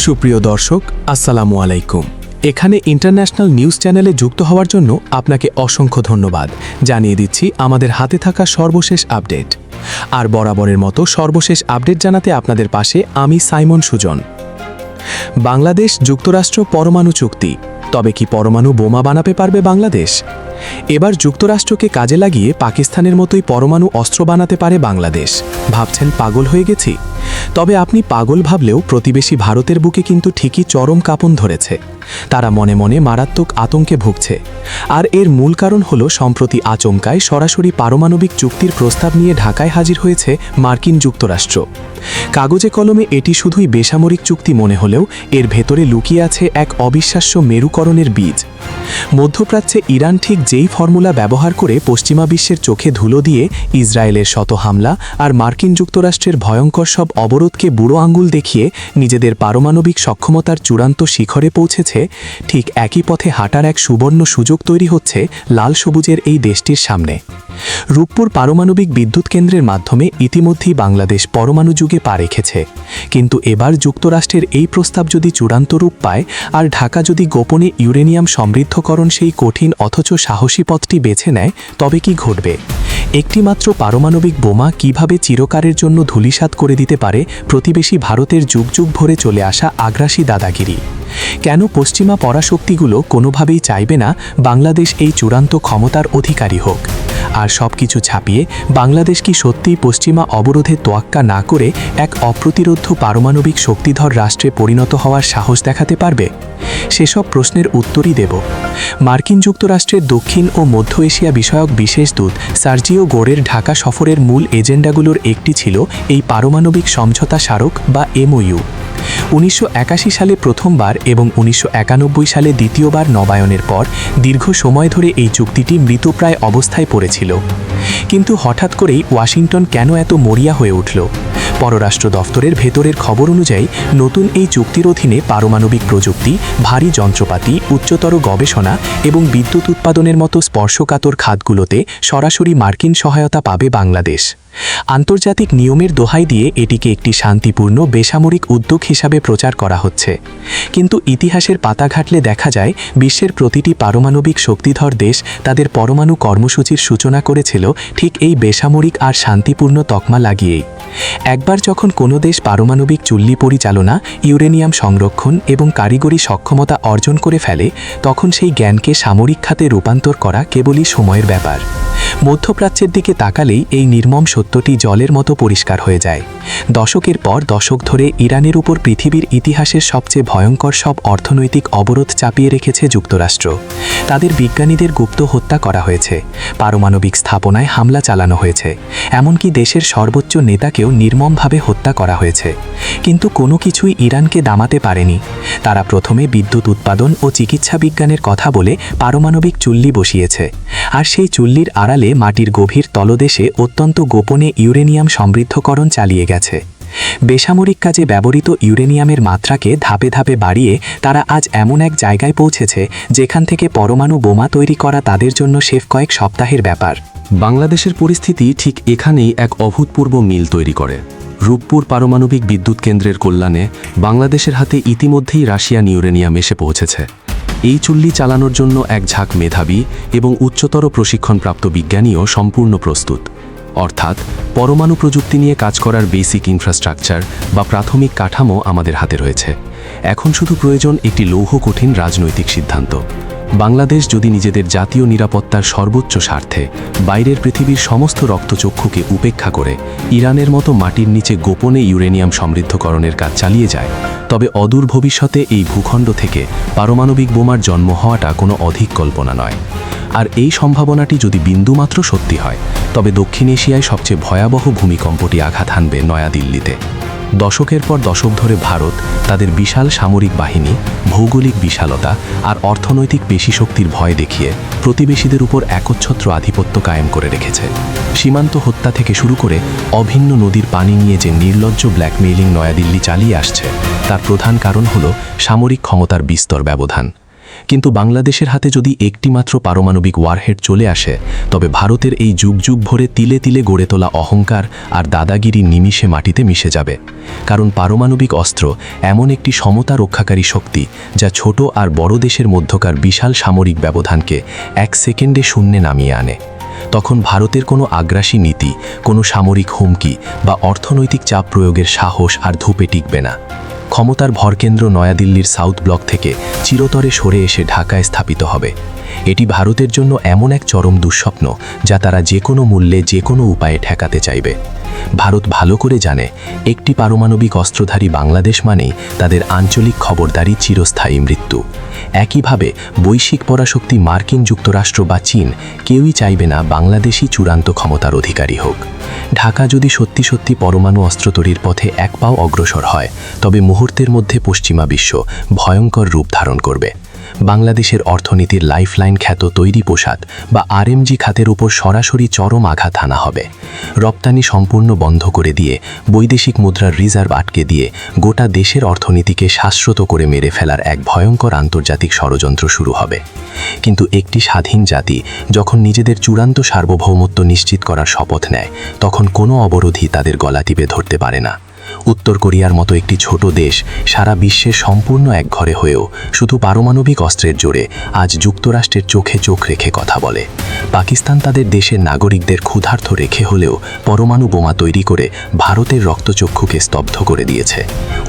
সুপ্রিয় দর্শক, আসসালামু আলাইকুম। এখানে ইন্টারন্যাশনাল নিউজ চ্যানেলে যুক্ত হওয়ার জন্য আপনাকে অসংখ্য ধন্যবাদ জানিয়ে দিচ্ছি আমাদের হাতে থাকা সর্বশেষ আপডেট। আর বরাবরের মতো সর্বশেষ আপডেট জানাতে আপনাদের পাশে আমি সাইমন সুজন। বাংলাদেশ যুক্তরাষ্ট্র পরমাণু চুক্তি, তবে কি পরমাণু বোমা বানাতে পারবে বাংলাদেশ? এবার যুক্তরাষ্ট্রকে কাজে লাগিয়ে পাকিস্তানের মতোই পরমাণু অস্ত্র বানাতে পারে বাংলাদেশ। ভাবছেন পাগল হয়ে গেছি? তবে আপনি পাগল ভাবলেও প্রতিবেশী ভারতের বুকে কিন্তু ঠিকই চরম কাঁপন ধরেছে। তারা মনে মনে মারাত্মক আতঙ্কে ভুগছে। আর এর মূল কারণ হলো সম্প্রতি আচমকায় সরাসরি পারমাণবিক চুক্তির প্রস্তাব নিয়ে ঢাকায় হাজির হয়েছে মার্কিন যুক্তরাষ্ট্র। কাগজে কলমে এটি শুধুই বেসামরিক চুক্তি মনে হলেও এর ভেতরে লুকিয়ে আছে এক অবিশ্বাস্য মেরুকরণের বীজ। মধ্যপ্রাচ্যে ইরান ঠিক যেই ফর্মুলা ব্যবহার করে পশ্চিমা বিশ্বের চোখে ধুলো দিয়ে ইসরায়েলের শত হামলা আর মার্কিন যুক্তরাষ্ট্রের ভয়ঙ্কর সব অবরোধকে বুড়ো আঙ্গুল দেখিয়ে নিজেদের পারমাণবিক সক্ষমতার চূড়ান্ত শিখরে পৌঁছেছে, ঠিক একই পথে হাঁটার এক সুবর্ণ সুযোগ তৈরি হচ্ছে লাল সবুজের এই দেশটির সামনে। রূপপুর পারমাণবিক বিদ্যুৎ কেন্দ্রের মাধ্যমে ইতিমধ্যেই বাংলাদেশ পরমাণু যুগে পা রেখেছে। কিন্তু এবার যুক্তরাষ্ট্রের এই প্রস্তাব যদি চূড়ান্ত রূপ পায় আর ঢাকা যদি গোপনে ইউরেনিয়াম সমৃদ্ধকরণ সেই কঠিন অথচ সাহসী পথটি বেছে নেয়, তবে কি ঘটবে? একটিমাত্র পারমাণবিক বোমা কিভাবে চিরকালের জন্য ধূলিসাৎ করে দিতে পারে প্রতিবেশী ভারতের যুগ যুগ ভরে চলে আসা আগ্রাসী দাদাগিরি? কেন পশ্চিমা পরাশক্তিগুলো কোনোভাবেই চাইবে না বাংলাদেশ এই চূড়ান্ত ক্ষমতার অধিকারী হোক? আর সব কিছু ছাপিয়ে বাংলাদেশ কি সত্যিই পশ্চিমা অবরোধে তোয়াক্কা না করে এক অপ্রতিরোধ্য পারমাণবিক শক্তিধর রাষ্ট্রে পরিণত হওয়ার সাহস দেখাতে পারবে? সেসব প্রশ্নের উত্তরই দেব। মার্কিন যুক্তরাষ্ট্রের দক্ষিণ ও মধ্য এশিয়া বিষয়ক বিশেষ দূত সার্জিও গোরের ঢাকা সফরের মূল এজেন্ডাগুলোর একটি ছিল এই পারমাণবিক সমঝোতা স্মারক বা এমওইউ। 1981 সালে প্রথমবার এবং 1991 সালে দ্বিতীয়বার নবায়নের পর দীর্ঘ সময় ধরে এই চুক্তিটি মৃতপ্রায় অবস্থায় পড়েছিল। কিন্তু হঠাৎ করেই ওয়াশিংটন কেন এত মরিয়া হয়ে উঠল? পররাষ্ট্র দফতরের ভেতরের খবর অনুযায়ী নতুন এই চুক্তির অধীনে পারমাণবিক প্রযুক্তি, ভারী যন্ত্রপাতি, উচ্চতর গবেষণা এবং বিদ্যুৎ উৎপাদনের মতো স্পর্শকাতর খাতগুলোতে সরাসরি মার্কিন সহায়তা পাবে বাংলাদেশ। আন্তর্জাতিক নিয়মের দোহাই দিয়ে এটিকে একটি শান্তিপূর্ণ বেসামরিক উদ্যোগ হিসাবে প্রচার করা হচ্ছে। কিন্তু ইতিহাসের পাতা ঘাটলে দেখা যায় বিশ্বের প্রতিটি পারমাণবিক শক্তিধর দেশ তাদের পরমাণু কর্মসূচির সূচনা করেছিল ঠিক এই বেসামরিক আর শান্তিপূর্ণ তকমা লাগিয়েই। একবার যখন কোনো দেশ পারমাণবিক চুল্লি পরিচালনা, ইউরেনিয়াম সংরক্ষণ এবং কারিগরি সক্ষমতা অর্জন করে ফেলে, তখন সেই জ্ঞানকে সামরিক খাতে রূপান্তর করা কেবলই সময়ের ব্যাপার। মধ্যপ্রাচ্যের দিকে তাকালেই এই নির্মম সত্যটি জলের মতো পরিষ্কার হয়ে যায়। দশকের পর দশক ধরে ইরানের উপর পৃথিবীর ইতিহাসের সবচেয়ে ভয়ঙ্কর সব অর্থনৈতিক অবরোধ চাপিয়ে রেখেছে যুক্তরাষ্ট্র। তাদের বিজ্ঞানীদের গুপ্ত হত্যা করা হয়েছে, পারমাণবিক স্থাপনায় হামলা চালানো হয়েছে, এমনকি দেশের সর্বোচ্চ নেতাকেও নির্মমভাবে হত্যা করা হয়েছে। কিন্তু কোনো কিছুই ইরানকে দামাতে পারেনি। তারা প্রথমে বিদ্যুৎ উৎপাদন ও চিকিৎসা বিজ্ঞানের কথা বলে পারমাণবিক চুল্লি বসিয়েছে, আর সেই চুল্লির আড়ালে মাটির গভীর তলদেশে অত্যন্ত গোপনে ইউরেনিয়াম সমৃদ্ধকরণ চালিয়ে গেছে। বেসামরিক কাজে ব্যবহৃত ইউরেনিয়ামের মাত্রাকে ধাপে ধাপে বাড়িয়ে তারা আজ এমন এক জায়গায় পৌঁছেছে যেখান থেকে পরমাণু বোমা তৈরি করা তাদের জন্য শেষ কয়েক সপ্তাহের ব্যাপার। বাংলাদেশের পরিস্থিতি ঠিক এখানেই এক অভূতপূর্ব মিল তৈরি করে। রূপপুর পারমাণবিক বিদ্যুৎ কেন্দ্রের কল্যাণে বাংলাদেশের হাতে ইতিমধ্যেই রাশিয়ান ইউরেনিয়াম এসে পৌঁছেছে। এই চুল্লি চালানোর জন্য এক ঝাঁক মেধাবী এবং উচ্চতর প্রশিক্ষণপ্রাপ্ত বিজ্ঞানীও সম্পূর্ণ প্রস্তুত। অর্থাৎ পরমাণু প্রযুক্তি নিয়ে কাজ করার বেসিক ইনফ্রাস্ট্রাকচার বা প্রাথমিক কাঠামো আমাদের হাতে রয়েছে। এখন শুধু প্রয়োজন একটি লৌহ কঠিন রাজনৈতিক সিদ্ধান্ত। বাংলাদেশ যদি নিজেদের জাতীয় নিরাপত্তার সর্বোচ্চ স্বার্থে বাইরের পৃথিবীর সমস্ত রক্তচক্ষুকে উপেক্ষা করে ইরানের মতো মাটির নিচে গোপনে ইউরেনিয়াম সমৃদ্ধকরণের কাজ চালিয়ে যায়, তবে অদূর ভবিষ্যতে এই ভূখণ্ড থেকে পারমাণবিক বোমার জন্ম হওয়াটা কোনো অধিক কল্পনা নয়। আর এই সম্ভাবনাটি যদি বিন্দুমাত্র সত্যি হয়, তবে দক্ষিণ এশিয়ায় সবচেয়ে ভয়াবহ ভূমিকম্পটি আঘাত হানবে নয়াদিল্লিতে। দশকের পর দশক ধরে ভারত তাদের বিশাল সামরিক বাহিনী, ভৌগোলিক বিশালতা আর অর্থনৈতিক পেশিশক্তির ভয় দেখিয়ে প্রতিবেশীদের উপর একচ্ছত্র আধিপত্য কায়েম করে রেখেছে। সীমান্ত হত্যা থেকে শুরু করে অভিন্ন নদীর পানি নিয়ে যে নির্লজ্জ ব্ল্যাকমেইলিং নয়াদিল্লি চালিয়ে আসছে, তার প্রধান কারণ হল সামরিক ক্ষমতার বিস্তর ব্যবধান। কিন্তু বাংলাদেশের হাতে যদি একটিমাত্র পারমাণবিক ওয়ারহেড চলে আসে, তবে ভারতের এই যুগ যুগ ভরে তিলে তিলে গড়ে তোলা অহংকার আর দাদাগিরি নিমিষে মাটিতে মিশে যাবে। কারণ পারমাণবিক অস্ত্র এমন একটি সমতা রক্ষাকারী শক্তি, যা ছোট আর বড় দেশের মধ্যকার বিশাল সামরিক ব্যবধানকে 1 সেকেন্ডে শূন্যে নামিয়ে আনে। তখন ভারতের কোনো আগ্রাসী নীতি, কোনো সামরিক হুমকি বা অর্থনৈতিক চাপ প্রয়োগের সাহস আর ধূপে টিকবে না। ক্ষমতার ভরকেন্দ্র নয়াদিল্লির সাউথ ব্লক থেকে চিরতরে সরে এসে ঢাকায় স্থাপিত হবে। এটি ভারতের জন্য এমন এক চরম দুঃস্বপ্ন, যা তারা যে কোনো মূল্যে যে কোনো উপায়ে ঠেকাতে চাইবে। ভারত ভালো করে জানে, একটি পারমাণবিক অস্ত্রধারী বাংলাদেশ মানেই তাদের আঞ্চলিক খবরদারি চিরস্থায়ী মৃত্যু। একইভাবে বৈশ্বিক পরাশক্তি মার্কিন যুক্তরাষ্ট্র বা চীন কেউই চাইবে না বাংলাদেশই চূড়ান্ত ক্ষমতার অধিকারী হোক। ঢাকা যদি সত্যি সত্যি পরমাণু অস্ত্র তৈরির পথে এক পাও অগ্রসর হয়, তবে মুহূর্তের মধ্যে পশ্চিমা বিশ্ব ভয়ঙ্কর রূপ ধারণ করবে। বাংলাদেশের অর্থনীতির লাইফলাইন খ্যাত তৈরি পোশাক বা আরএমজি খাতের উপর সরাসরি চরম আঘাত হানা হবে। রপ্তানি সম্পূর্ণ বন্ধ করে দিয়ে, বৈদেশিক মুদ্রার রিজার্ভ আটকে দিয়ে গোটা দেশের অর্থনীতিকে শ্বাসরত করে মেরে ফেলার এক ভয়ঙ্কর আন্তর্জাতিক ষড়যন্ত্র শুরু হবে। কিন্তু একটি স্বাধীন জাতি যখন নিজেদের চূড়ান্ত সার্বভৌমত্ব নিশ্চিত করার শপথ নেয়, তখন কোনো অবরোধই তাদের গলা টিপে ধরতে পারে না। উত্তর কোরিয়ার মতো একটি ছোট দেশ সারা বিশ্বের সম্পূর্ণ একঘরে হয়েও শুধু পারমাণবিক অস্ত্রের জোরে আজ যুক্তরাষ্ট্রের চোখে চোখ রেখে কথা বলে। পাকিস্তান তাদের দেশের নাগরিকদের ক্ষুধার্ত রেখে হলেও পরমাণু বোমা তৈরি করে ভারতের রক্তচক্ষুকে স্তব্ধ করে দিয়েছে।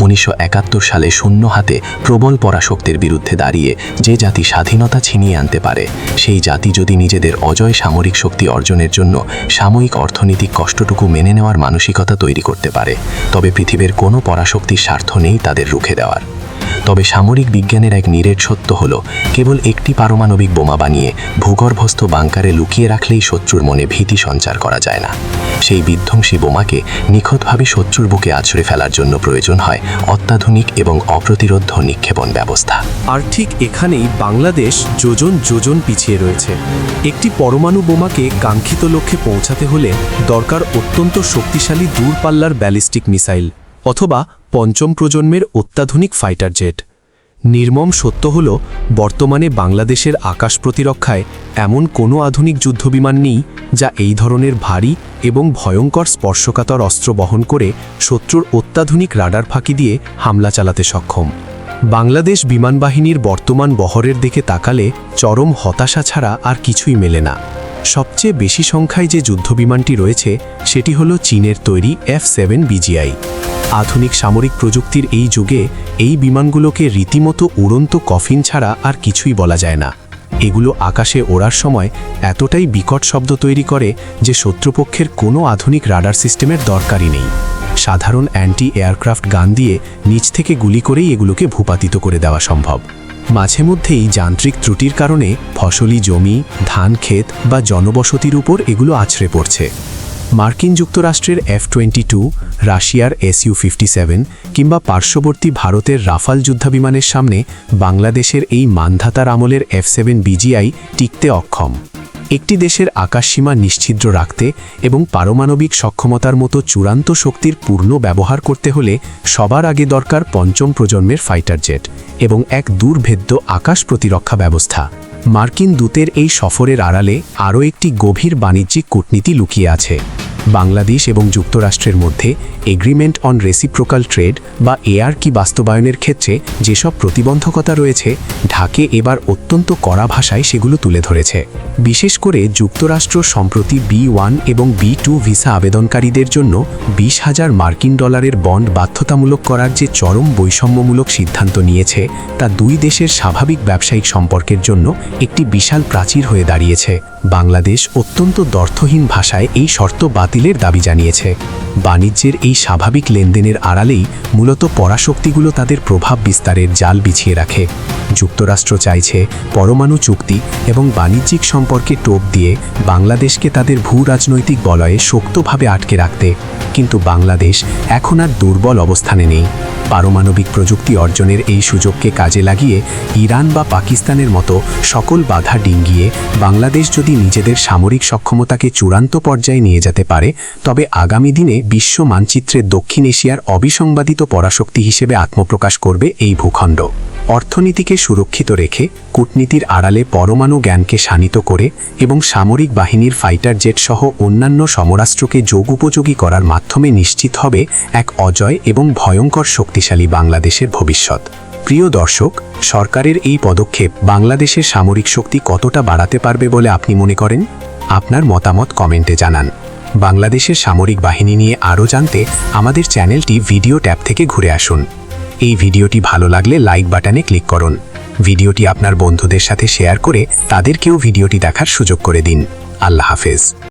1971 সালে শূন্য হাতে প্রবল পরাশক্তির বিরুদ্ধে দাঁড়িয়ে যে জাতি স্বাধীনতা ছিনিয়ে আনতে পারে, সেই জাতি যদি নিজেদের অজয় সামরিক শক্তি অর্জনের জন্য সাময়িক অর্থনৈতিক কষ্টটুকু মেনে নেওয়ার মানসিকতা তৈরি করতে পারে, তবে পৃথিবীর কোনো পরাশক্তির স্বার্থ নেই তাদের রুখে দেওয়ার। তবে সামরিক বিজ্ঞানের এক নিরেট সত্য হলো, কেবল একটি পারমাণবিক বোমা বানিয়ে ভূগর্ভস্থ বাংকারে লুকিয়ে রাখলেই শত্রুর মনে ভীতি সঞ্চার করা যায় না। সেই বিধ্বংসী বোমাকে নিখুঁতভাবে শত্রুর বুকে আছড়ে ফেলার জন্য প্রয়োজন হয় অত্যাধুনিক এবং অপ্রতিরোধ্য নিক্ষেপণ ব্যবস্থা। আর ঠিক এখানেই বাংলাদেশ যোজন যোজন পিছিয়ে রয়েছে। একটি পরমাণু বোমাকে কাঙ্ক্ষিত লক্ষ্যে পৌঁছাতে হলে দরকার অত্যন্ত শক্তিশালী দূরপাল্লার ব্যালিস্টিক মিসাইল অথবা পঞ্চম প্রজন্মের অত্যাধুনিক ফাইটার জেট। নির্মম সত্য হল, বর্তমানে বাংলাদেশের আকাশ প্রতিরক্ষায় এমন কোনো আধুনিক যুদ্ধবিমান নেই যা এই ধরনের ভারী এবং ভয়ঙ্কর স্পর্শকাতর অস্ত্র বহন করে শত্রুর অত্যাধুনিক রাডার ফাঁকি দিয়ে হামলা চালাতে সক্ষম। বাংলাদেশ বিমানবাহিনীর বর্তমান বহরের দিকে তাকালে চরম হতাশা ছাড়া আর কিছুই মেলে না। সবচেয়ে বেশি সংখ্যায় যে যুদ্ধবিমানটি রয়েছে সেটি হলো চীনের তৈরি F-7 BGI। আধুনিক সামরিক প্রযুক্তির এই যুগে এই বিমানগুলোকে রীতিমতো উড়ন্ত কফিন ছাড়া আর কিছুই বলা যায় না। এগুলো আকাশে ওড়ার সময় এতটাই বিকট শব্দ তৈরি করে যে শত্রুপক্ষের কোনো আধুনিক রাডার সিস্টেমের দরকারই নেই। সাধারণ অ্যান্টি এয়ারক্রাফট গান দিয়ে নিচ থেকে গুলি করেই এগুলোকে ভূপাতিত করে দেওয়া সম্ভব। মাঝে মধ্যেই যান্ত্রিক ত্রুটির কারণে ফসলি জমি, ধান ক্ষেত বা জনবসতির উপর এগুলো আছড়ে পড়ছে। মার্কিন যুক্তরাষ্ট্রের F-22, রাশিয়ার Su-57 কিংবা পার্শ্ববর্তী ভারতের রাফাল যুদ্ধবিমানের সামনে বাংলাদেশের এই মানধাতার আমলের F-7 BGI টিকতে অক্ষম। একটি দেশের আকাশসীমা নিশ্ছিদ্র রাখতে এবং পারমাণবিক সক্ষমতার মতো চূড়ান্ত শক্তির পূর্ণ ব্যবহার করতে হলে সবার আগে দরকার পঞ্চম প্রজন্মের ফাইটার জেট এবং এক দুর্ভেদ্য আকাশ প্রতিরক্ষা ব্যবস্থা। মার্কিন দূতের এই সফরের আড়ালে আরও একটি গভীর বাণিজ্যিক কূটনীতি লুকিয়ে আছে। বাংলাদেশ এবং যুক্তরাষ্ট্রের মধ্যে এগ্রিমেন্ট অন রেসিপ্রোকাল ট্রেড বা ARK বাস্তবায়নের ক্ষেত্রে যেসব প্রতিবন্ধকতা রয়েছে, ঢাকে এবার অত্যন্ত কড়া ভাষায় সেগুলো তুলে ধরেছে। বিশেষ করে যুক্তরাষ্ট্র সম্প্রতি B-1 এবং B-2 ভিসা আবেদনকারীদের জন্য $20,000 মার্কিন বন্ড বাধ্যতামূলক করার যে চরম বৈষম্যমূলক সিদ্ধান্ত নিয়েছে, তা দুই দেশের স্বাভাবিক ব্যবসায়িক সম্পর্কের জন্য একটি বিশাল প্রাচীর হয়ে দাঁড়িয়েছে। বাংলাদেশ অত্যন্ত দ্ব্যর্থহীন ভাষায় এই শর্ত বাতিলের দাবি জানিয়েছে। বাণিজ্যের এই স্বাভাবিক লেনদেনের আড়ালেই মূলত পরাশক্তিগুলো তাদের প্রভাব বিস্তারের জাল বিছিয়ে রাখে। যুক্তরাষ্ট্র চাইছে পরমাণু চুক্তি এবং বাণিজ্যিক সম্পর্কে টোপ দিয়ে বাংলাদেশকে তাদের ভূরাজনৈতিক বলয়ে শক্তভাবে আটকে রাখতে, কিন্তু বাংলাদেশ এখন আর দুর্বল অবস্থানে নেই। পারমাণবিক প্রযুক্তি অর্জনের এই সুযোগকে কাজে লাগিয়ে ইরান বা পাকিস্তানের মতো সকল বাধা ডিঙ্গিয়ে বাংলাদেশ যদি নিজেদের সামরিক সক্ষমতাকে চূড়ান্ত পর্যায়ে নিয়ে যেতে পারে, তবে আগামী দিনে বিশ্ব মানচিত্রে দক্ষিণ এশিয়ার অবিসংবাদিত পরাশক্তি হিসেবে আত্মপ্রকাশ করবে এই ভূখণ্ড। অর্থনীতিকে সুরক্ষিত রেখে কূটনীতির আড়ালে পরমাণু জ্ঞানকে শানিত করে এবং সামরিক বাহিনীর ফাইটার জেট সহ অন্যান্য সমরাস্ত্রকে যোগোপযোগী করার মাধ্যমে নিশ্চিত হবে এক অজয় এবং ভয়ঙ্কর শক্তিশালী বাংলাদেশের ভবিষ্যৎ। প্রিয় দর্শক, সরকারের এই পদক্ষেপ বাংলাদেশের সামরিক শক্তি কতটা বাড়াতে পারবে বলে আপনি মনে করেন? আপনার মতামত কমেন্টে জানান। বাংলাদেশের সামরিক বাহিনী নিয়ে আরও জানতে আমাদের চ্যানেলটি ভিডিও ট্যাব থেকে ঘুরে আসুন। এই ভিডিওটি ভালো লাগলে লাইক বাটনে ক্লিক করুন। ভিডিওটি আপনার বন্ধুদের সাথে শেয়ার করে তাদেরকেও ভিডিওটি দেখার সুযোগ করে দিন। আল্লাহ হাফেজ।